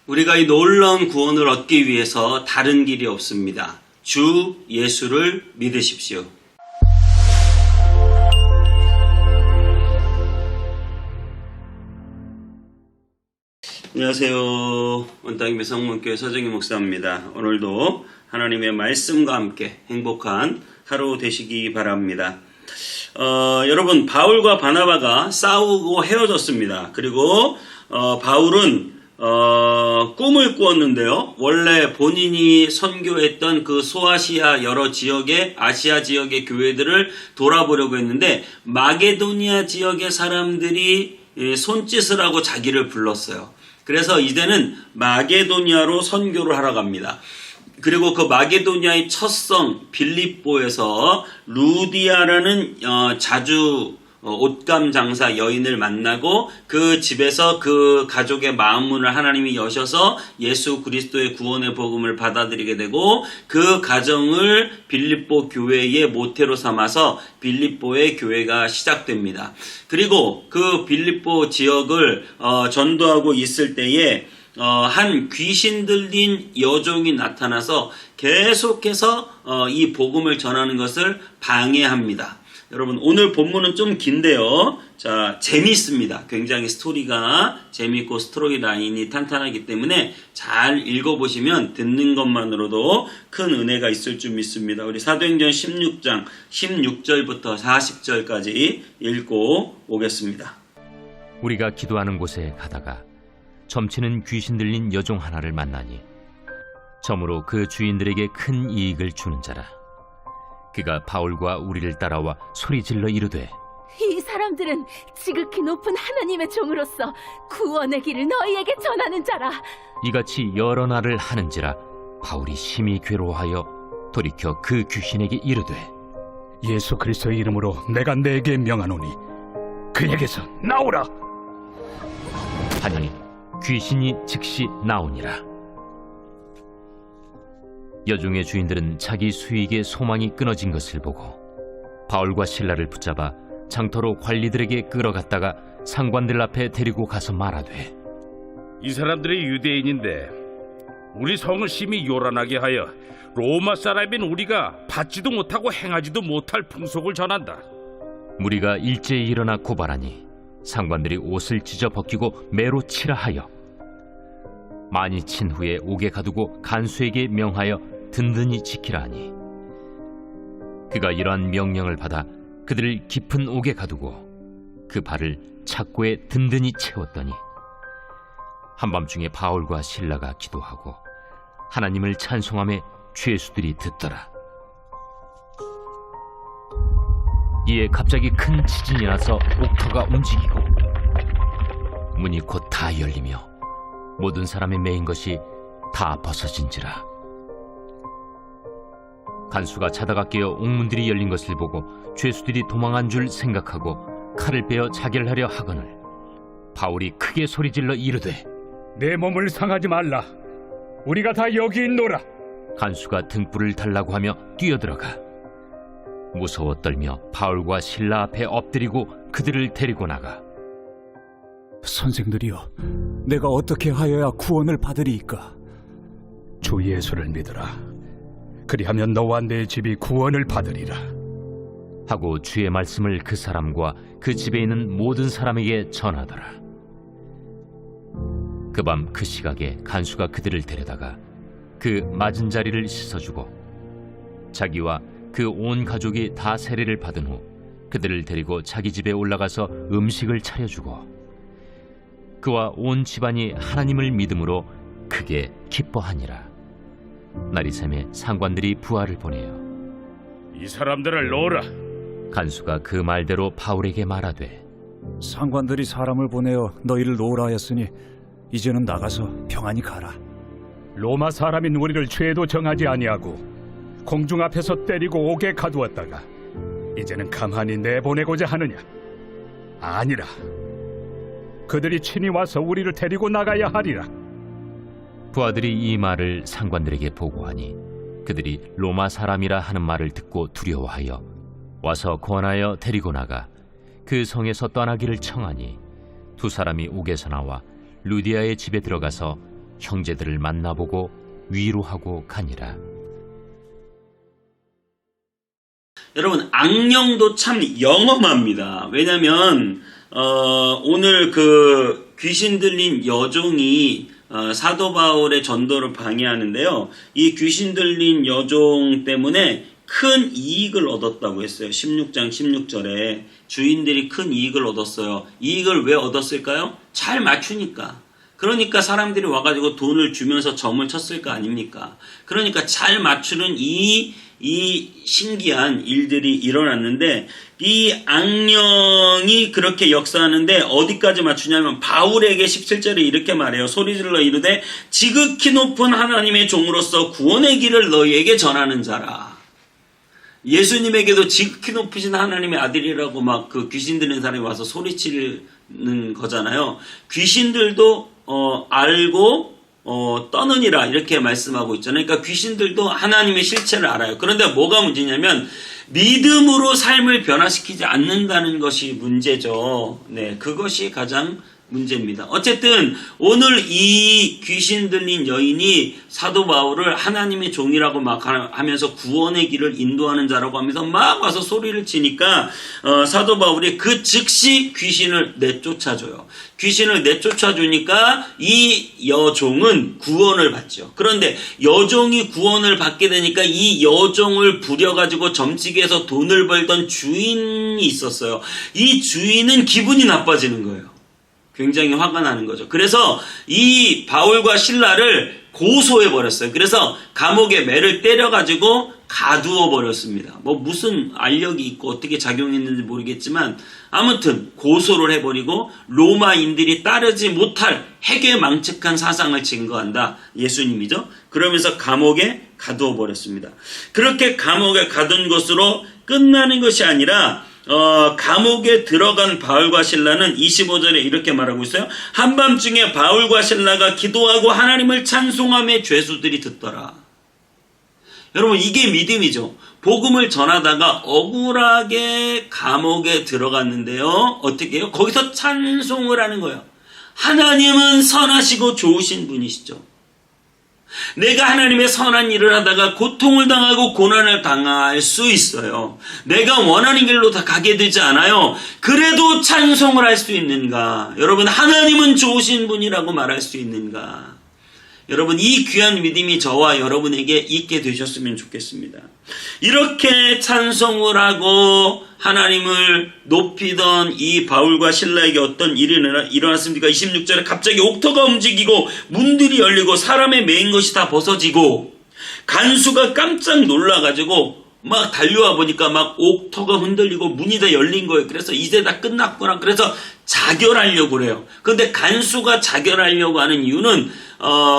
우리가 이 놀라운 구원을 얻기 위해서 다른 길이 없습니다. 주 예수를 믿으십시오. 안녕하세요. 원땅임의 성문교회 서정희 목사입니다. 오늘도 하나님의 말씀과 함께 행복한 하루 되시기 바랍니다. 여러분, 바울과 바나바가 싸우고 헤어졌습니다. 그리고 바울은 꿈을 꾸었는데요. 원래 본인이 선교했던 그 소아시아 여러 지역의 아시아 지역의 교회들을 돌아보려고 했는데 마게도니아 지역의 사람들이 손짓을 하고 자기를 불렀어요. 그래서 이제는 마게도니아로 선교를 하러 갑니다. 그리고 그 마게도니아의 첫 성 빌립보에서 루디아라는 자주 옷감 장사 여인을 만나고 그 집에서 그 가족의 마음문을 하나님이 여셔서 예수 그리스도의 구원의 복음을 받아들이게 되고 그 가정을 빌립보 교회의 모태로 삼아서 빌립보의 교회가 시작됩니다. 그리고 그 빌립보 지역을 전도하고 있을 때에 한 귀신 들린 여종이 나타나서 계속해서 이 복음을 전하는 것을 방해합니다. 여러분, 오늘 본문은 좀 긴데요. 자, 재미있습니다. 굉장히 스토리가 재미있고 스토리 라인이 탄탄하기 때문에 잘 읽어보시면 듣는 것만으로도 큰 은혜가 있을 줄 믿습니다. 우리 사도행전 16장 16절부터 40절까지 읽고 오겠습니다. 우리가 기도하는 곳에 가다가 점치는 귀신 들린 여종 하나를 만나니 점으로 그 주인들에게 큰 이익을 주는 자라. 그가 바울과 우리를 따라와 소리질러 이르되 이 사람들은 지극히 높은 하나님의 종으로서 구원의 길을 너희에게 전하는 자라. 이같이 여러 날을 하는지라 바울이 심히 괴로워하여 돌이켜 그 귀신에게 이르되 예수 그리스도의 이름으로 내가 네게 명하노니 그에게서 나오라. 하니 귀신이 즉시 나오니라. 여종의 주인들은 자기 수익의 소망이 끊어진 것을 보고 바울과 실라를 붙잡아 장터로 관리들에게 끌어갔다가 상관들 앞에 데리고 가서 말하되 이 사람들이 유대인인데 우리 성을 심히 요란하게 하여 로마 사람인 우리가 받지도 못하고 행하지도 못할 풍속을 전한다. 무리가 일제히 일어나 고발하니 상관들이 옷을 찢어 벗기고 매로 치라 하여 많이 친 후에 옥에 가두고 간수에게 명하여 든든히 지키라 하니 그가 이러한 명령을 받아 그들을 깊은 옥에 가두고 그 발을 착고에 든든히 채웠더니 한밤중에 바울과 실라가 기도하고 하나님을 찬송하며 죄수들이 듣더라. 이에 갑자기 큰 지진이 나서 옥터가 움직이고 문이 곧 다 열리며 모든 사람의 매인 것이 다 벗어진지라. 간수가 자다가 깨어 옥문들이 열린 것을 보고 죄수들이 도망한 줄 생각하고 칼을 빼어 자결 하려 하거늘 바울이 크게 소리질러 이르되 내 몸을 상하지 말라. 우리가 다 여기 있노라. 간수가 등불을 달라고 하며 뛰어들어가 무서워 떨며 바울과 실라 앞에 엎드리고 그들을 데리고 나가 선생들이여, 내가 어떻게 하여야 구원을 받으리이까? 주 예수를 믿으라. 그리하면 너와 내 집이 구원을 받으리라. 하고 주의 말씀을 그 사람과 그 집에 있는 모든 사람에게 전하더라. 그 밤 그 시각에 간수가 그들을 데려다가 그 맞은 자리를 씻어주고 자기와 그 온 가족이 다 세례를 받은 후 그들을 데리고 자기 집에 올라가서 음식을 차려주고 그와 온 집안이 하나님을 믿음으로 크게 기뻐하니라. 날이 새매 상관들이 부하를 보내어 이 사람들을 놓으라. 간수가 그 말대로 바울에게 말하되 상관들이 사람을 보내어 너희를 놓으라 하였으니 이제는 나가서 평안히 가라. 로마 사람인 우리를 죄도 정하지 아니하고 공중 앞에서 때리고 옥에 가두었다가 이제는 가만히 내보내고자 하느냐? 아니라. 그들이 친히 와서 우리를 데리고 나가야 하리라. 부하들이 이 말을 상관들에게 보고하니 그들이 로마 사람이라 하는 말을 듣고 두려워하여 와서 권하여 데리고 나가 그 성에서 떠나기를 청하니 두 사람이 옥에서 나와 루디아의 집에 들어가서 형제들을 만나보고 위로하고 가니라. 여러분, 악령도 참 영험합니다. 왜냐면 오늘 그 귀신 들린 여종이 사도 바울의 전도를 방해하는데요. 이 귀신 들린 여종 때문에 큰 이익을 얻었다고 했어요. 16장 16절에 주인들이 큰 이익을 얻었어요. 이익을 왜 얻었을까요? 잘 맞추니까. 그러니까 사람들이 와가지고 돈을 주면서 점을 쳤을 거 아닙니까? 그러니까 잘 맞추는 이 신기한 일들이 일어났는데, 이 악령이 그렇게 역사하는데 어디까지 맞추냐면 바울에게 17절에 이렇게 말해요. 소리질러 이르되 지극히 높은 하나님의 종으로서 구원의 길을 너희에게 전하는 자라. 예수님에게도 지극히 높으신 하나님의 아들이라고 막 그 귀신 들린 사람이 와서 소리치는 거잖아요. 귀신들도 알고 떠느니라 이렇게 말씀하고 있잖아요. 그러니까 귀신들도 하나님의 실체를 알아요. 그런데 뭐가 문제냐면 믿음으로 삶을 변화시키지 않는다는 것이 문제죠. 네, 그것이 가장 문제입니다. 어쨌든 오늘 이 귀신 들린 여인이 사도 바울을 하나님의 종이라고 막 하면서 구원의 길을 인도하는 자라고 하면서 막 와서 소리를 치니까 사도 바울이 그 즉시 귀신을 내쫓아줘요. 귀신을 내쫓아주니까 이 여종은 구원을 받죠. 그런데 여종이 구원을 받게 되니까 이 여종을 부려가지고 점치기해서 돈을 벌던 주인이 있었어요. 이 주인은 기분이 나빠지는 거예요. 굉장히 화가 나는 거죠. 그래서 이 바울과 실라를 고소해버렸어요. 그래서 감옥에 매를 때려가지고 가두어 버렸습니다. 뭐 무슨 알력이 있고 어떻게 작용했는지 모르겠지만 아무튼 고소를 해버리고 로마인들이 따르지 못할 해괴망측한 사상을 증거한다. 예수님이죠. 그러면서 감옥에 가두어 버렸습니다. 그렇게 감옥에 가둔 것으로 끝나는 것이 아니라 감옥에 들어간 바울과 실라는 25절에 이렇게 말하고 있어요. 한밤중에 바울과 실라가 기도하고 하나님을 찬송하며 죄수들이 듣더라. 여러분, 이게 믿음이죠. 복음을 전하다가 억울하게 감옥에 들어갔는데요. 어떻게 해요? 거기서 찬송을 하는 거예요. 하나님은 선하시고 좋으신 분이시죠. 내가 하나님의 선한 일을 하다가 고통을 당하고 고난을 당할 수 있어요. 내가 원하는 길로 다 가게 되지 않아요. 그래도 찬송을 할 수 있는가? 여러분, 하나님은 좋으신 분이라고 말할 수 있는가? 여러분, 이 귀한 믿음이 저와 여러분에게 있게 되셨으면 좋겠습니다. 이렇게 찬송을 하고 하나님을 높이던 이 바울과 실라에게 어떤 일이 일어났습니까? 26절에 갑자기 옥토가 움직이고 문들이 열리고 사람의 매인 것이 다 벗어지고 간수가 깜짝 놀라가지고 막 달려와 보니까 막 옥토가 흔들리고 문이 다 열린 거예요. 그래서 이제 다 끝났구나. 그래서 자결하려고 그래요. 근데 간수가 자결하려고 하는 이유는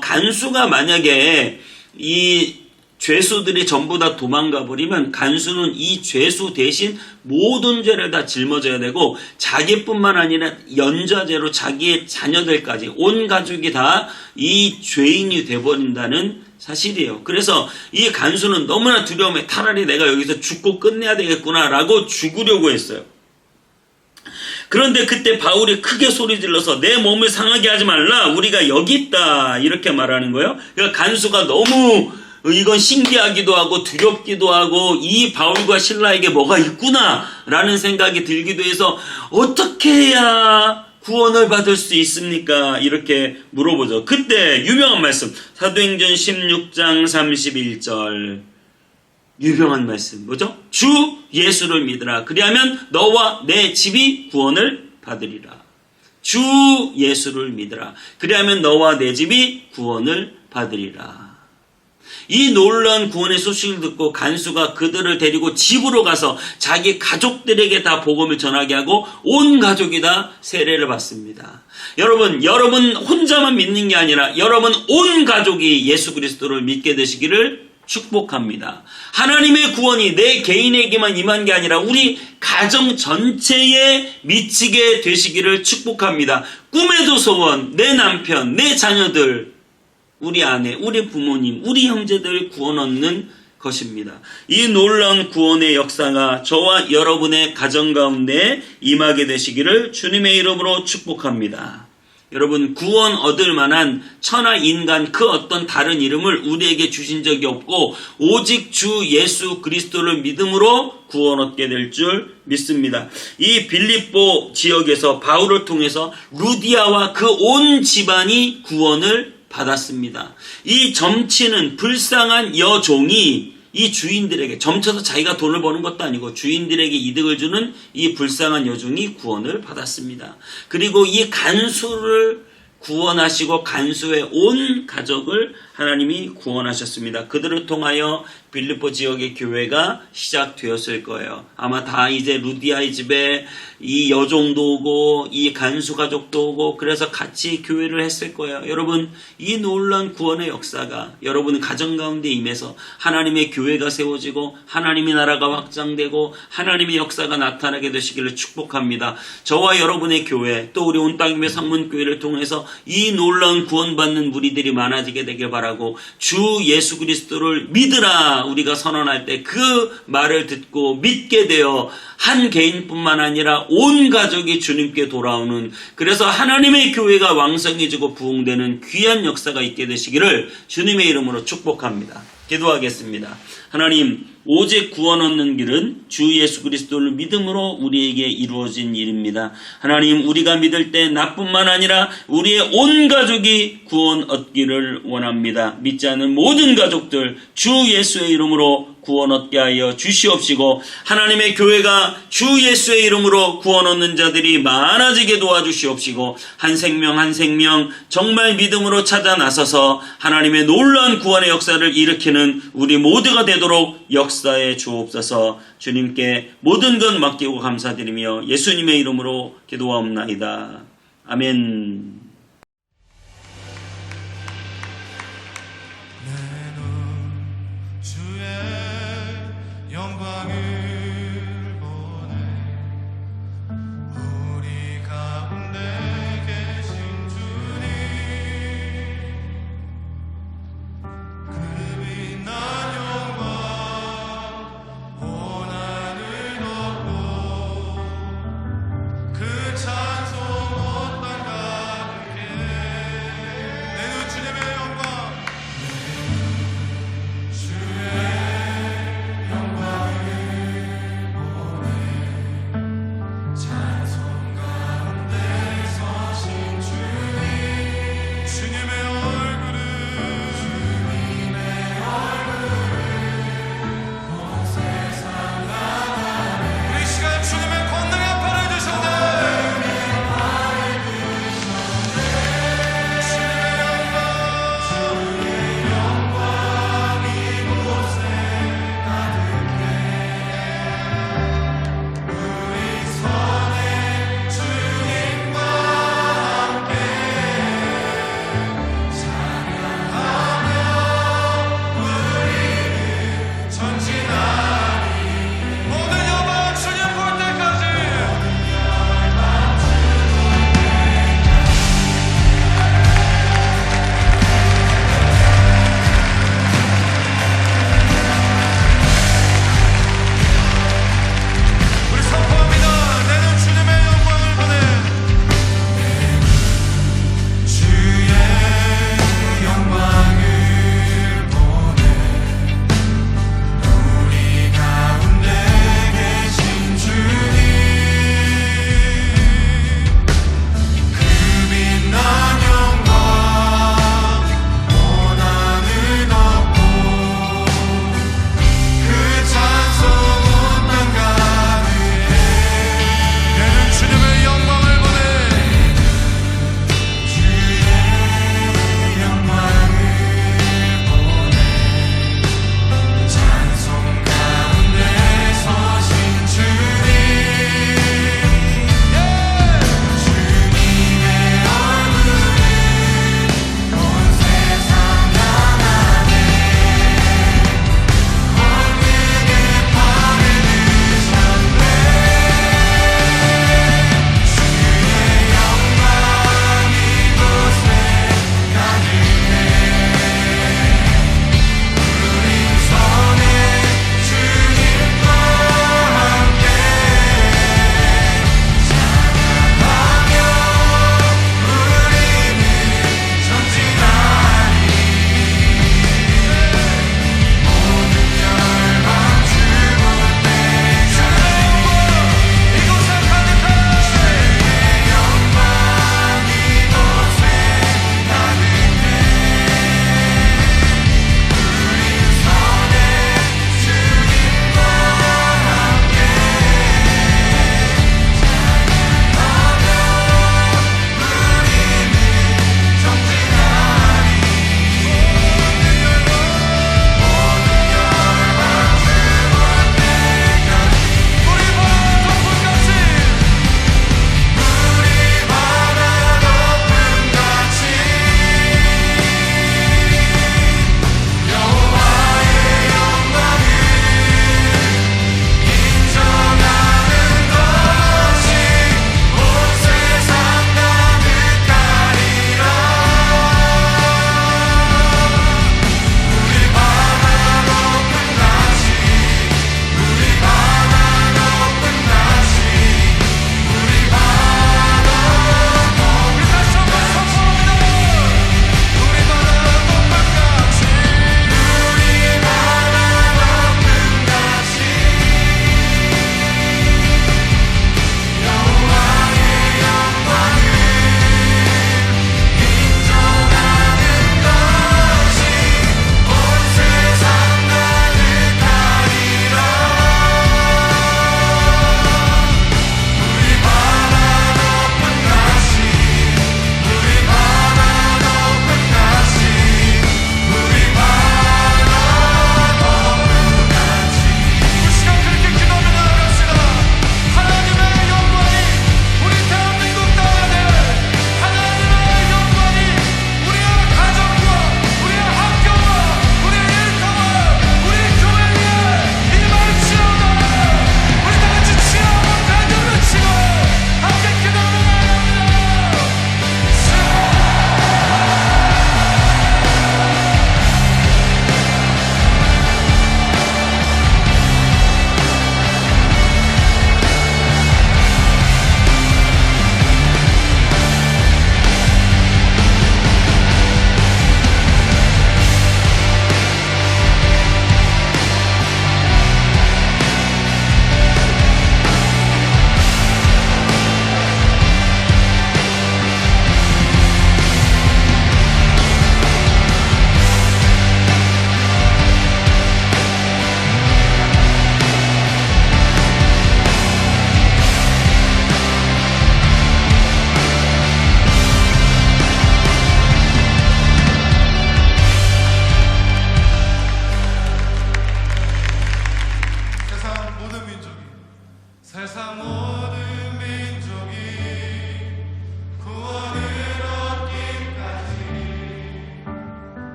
간수가 만약에 이 죄수들이 전부 다 도망가 버리면 간수는 이 죄수 대신 모든 죄를 다 짊어져야 되고 자기뿐만 아니라 연좌제로 자기의 자녀들까지 온 가족이 다 이 죄인이 돼버린다는 사실이에요. 그래서 이 간수는 너무나 두려움에 차라리 내가 여기서 죽고 끝내야 되겠구나라고 죽으려고 했어요. 그런데 그때 바울이 크게 소리 질러서 내 몸을 상하게 하지 말라. 우리가 여기 있다. 이렇게 말하는 거예요. 그러니까 간수가 너무 이건 신기하기도 하고 두렵기도 하고 이 바울과 실라에게 뭐가 있구나 라는 생각이 들기도 해서 어떻게 해야 구원을 받을 수 있습니까? 이렇게 물어보죠. 그때 유명한 말씀 사도행전 16장 31절 유명한 말씀 뭐죠? 주 예수를 믿으라. 그리하면 너와 내 집이 구원을 받으리라. 주 예수를 믿으라. 그리하면 너와 내 집이 구원을 받으리라. 이 놀라운 구원의 소식을 듣고 간수가 그들을 데리고 집으로 가서 자기 가족들에게 다 복음을 전하게 하고 온 가족이 다 세례를 받습니다. 여러분 혼자만 믿는 게 아니라 여러분 온 가족이 예수 그리스도를 믿게 되시기를 축복합니다. 하나님의 구원이 내 개인에게만 임한 게 아니라 우리 가정 전체에 미치게 되시기를 축복합니다. 꿈에도 소원, 내 남편, 내 자녀들, 우리 아내, 우리 부모님, 우리 형제들 구원 얻는 것입니다. 이 놀라운 구원의 역사가 저와 여러분의 가정 가운데 임하게 되시기를 주님의 이름으로 축복합니다. 여러분, 구원 얻을 만한 천하 인간 그 어떤 다른 이름을 우리에게 주신 적이 없고 오직 주 예수 그리스도를 믿음으로 구원 얻게 될 줄 믿습니다. 이 빌립보 지역에서 바울을 통해서 루디아와 그 온 집안이 구원을 받았습니다. 이 점치는 불쌍한 여종이 이 주인들에게, 점쳐서 자기가 돈을 버는 것도 아니고 주인들에게 이득을 주는 이 불쌍한 여종이 구원을 받았습니다. 그리고 이 간수를 구원하시고 간수의 온 가족을 하나님이 구원하셨습니다. 그들을 통하여 빌립보 지역의 교회가 시작되었을 거예요. 아마 다 이제 루디아의 집에 이 여종도 오고 이 간수 가족도 오고 그래서 같이 교회를 했을 거예요. 여러분, 이 놀라운 구원의 역사가 여러분 가정 가운데 임해서 하나님의 교회가 세워지고 하나님의 나라가 확장되고 하나님의 역사가 나타나게 되시기를 축복합니다. 저와 여러분의 교회, 또 우리 온 땅임의 성문교회를 통해서 이 놀라운 구원받는 무리들이 많아지게 되길 바라고, 주 예수 그리스도를 믿으라 우리가 선언할 때 그 말을 듣고 믿게 되어 한 개인뿐만 아니라 온 가족이 주님께 돌아오는, 그래서 하나님의 교회가 왕성해지고 부흥되는 귀한 역사가 있게 되시기를 주님의 이름으로 축복합니다. 기도하겠습니다. 하나님, 오직 구원 얻는 길은 주 예수 그리스도를 믿음으로 우리에게 이루어진 일입니다. 하나님, 우리가 믿을 때 나뿐만 아니라 우리의 온 가족이 구원 얻기를 원합니다. 믿지 않는 모든 가족들 주 예수의 이름으로 구원 얻게 하여 주시옵시고, 하나님의 교회가 주 예수의 이름으로 구원 얻는 자들이 많아지게 도와주시옵시고, 한 생명 한 생명 정말 믿음으로 찾아 나서서 하나님의 놀라운 구원의 역사를 일으키는 우리 모두가 되도록 역사에 주옵소서. 주님께 모든 것 맡기고 감사드리며 예수님의 이름으로 기도하옵나이다. 아멘.